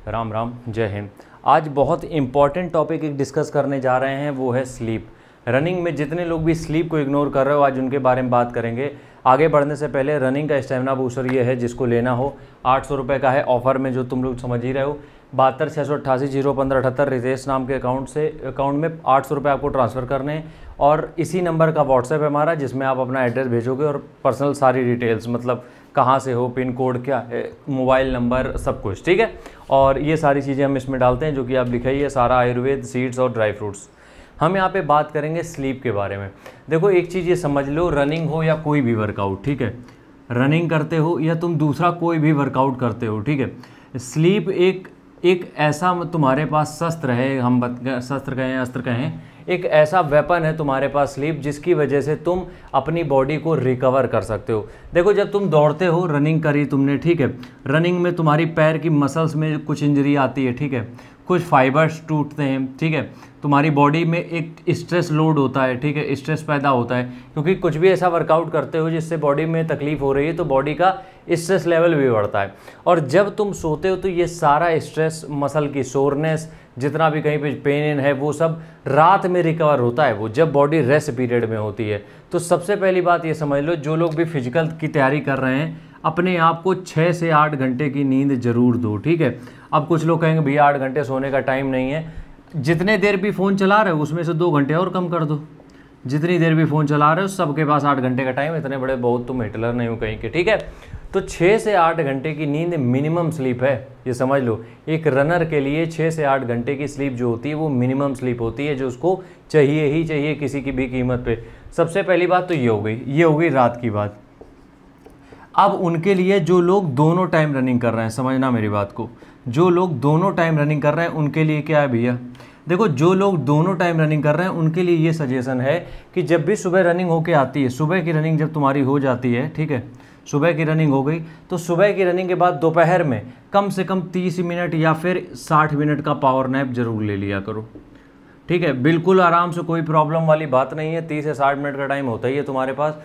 राम राम, जय हिंद। आज बहुत इंपॉर्टेंट टॉपिक एक डिस्कस करने जा रहे हैं, वो है स्लीप। रनिंग में जितने लोग भी स्लीप को इग्नोर कर रहे हो, आज उनके बारे में बात करेंगे। आगे बढ़ने से पहले रनिंग का स्टेमिना बूस्टर ये है, जिसको लेना हो 800 रुपये का है ऑफर में, जो तुम लोग समझ ही रहे हो। 72 688 015 78 रितेश नाम के अकाउंट में 800 रुपये आपको ट्रांसफ़र करने हैं, और इसी नंबर का व्हाट्सएप है हमारा, जिसमें आप अपना एड्रेस भेजोगे और पर्सनल सारी डिटेल्स, मतलब कहाँ से हो, पिन कोड क्या है, मोबाइल नंबर, सब कुछ, ठीक है। और ये सारी चीज़ें हम इसमें डालते हैं, जो कि आप लिखाइए, सारा आयुर्वेद, सीड्स और ड्राई फ्रूट्स। हम यहाँ पे बात करेंगे स्लीप के बारे में। देखो, एक चीज़ ये समझ लो, रनिंग हो या कोई भी वर्कआउट, ठीक है, रनिंग करते हो या तुम दूसरा कोई भी वर्कआउट करते हो, ठीक है, स्लीप एक ऐसा तुम्हारे पास शस्त्र है, हम शस्त्र कहें, अस्त्र कहें, एक ऐसा वेपन है तुम्हारे पास स्लीप, जिसकी वजह से तुम अपनी बॉडी को रिकवर कर सकते हो। देखो, जब तुम दौड़ते हो, रनिंग करी तुमने, ठीक है, रनिंग में तुम्हारी पैर की मसल्स में कुछ इंजरी आती है, ठीक है, कुछ फाइबर्स टूटते हैं, ठीक है, तुम्हारी बॉडी में एक स्ट्रेस लोड होता है, ठीक है, स्ट्रेस पैदा होता है, क्योंकि कुछ भी ऐसा वर्कआउट करते हो जिससे बॉडी में तकलीफ हो रही है, तो बॉडी का स्ट्रेस लेवल भी बढ़ता है। और जब तुम सोते हो तो ये सारा स्ट्रेस, मसल की सोरनेस, जितना भी कहीं पे पेन है, वो सब रात में रिकवर होता है, वो जब बॉडी रेस्ट पीरियड में होती है। तो सबसे पहली बात ये समझ लो, जो लोग भी फिजिकल की तैयारी कर रहे हैं, अपने आप को 6 से 8 घंटे की नींद जरूर दो, ठीक है। अब कुछ लोग कहेंगे भैया 8 घंटे सोने का टाइम नहीं है। जितने देर भी फ़ोन चला रहे हो उसमें से 2 घंटे और कम कर दो। जितनी देर भी फ़ोन चला रहे हो, सबके पास 8 घंटे का टाइम, इतने बड़े बहुत तुम हिटलर नहीं हो कहीं के, ठीक है। तो 6 से 8 घंटे की नींद मिनिमम स्लीप है, ये समझ लो। एक रनर के लिए 6 से 8 घंटे की स्लीप जो होती है, वो मिनिमम स्लीप होती है, जो उसको चाहिए ही चाहिए किसी की भी कीमत पे। सबसे पहली बात तो ये हो गई रात की बात। अब उनके लिए जो लोग दोनों टाइम रनिंग कर रहे हैं, समझना मेरी बात को, जो लोग दोनों टाइम रनिंग कर रहे हैं उनके लिए क्या है भैया। देखो, जो लोग दोनों टाइम रनिंग कर रहे हैं उनके लिए ये सजेशन है कि जब भी सुबह रनिंग होके आती है, सुबह की रनिंग जब तुम्हारी हो जाती है, ठीक है, सुबह की रनिंग हो गई, तो सुबह की रनिंग के बाद दोपहर में कम से कम 30 मिनट या फिर 60 मिनट का पावर नैप जरूर ले लिया करो, ठीक है। बिल्कुल आराम से, कोई प्रॉब्लम वाली बात नहीं है। 30 से 60 मिनट का टाइम होता ही है तुम्हारे पास।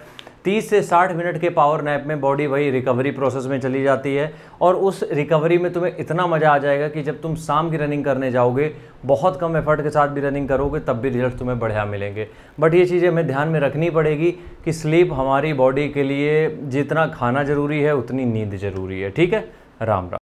30 से 60 मिनट के पावर नैप में बॉडी वही रिकवरी प्रोसेस में चली जाती है, और उस रिकवरी में तुम्हें इतना मज़ा आ जाएगा कि जब तुम शाम की रनिंग करने जाओगे, बहुत कम एफर्ट के साथ भी रनिंग करोगे, तब भी रिजल्ट तुम्हें बढ़िया मिलेंगे। बट ये चीज़ें हमें ध्यान में रखनी पड़ेगी कि स्लीप हमारी बॉडी के लिए जितना खाना ज़रूरी है, उतनी नींद ज़रूरी है, ठीक है। राम राम।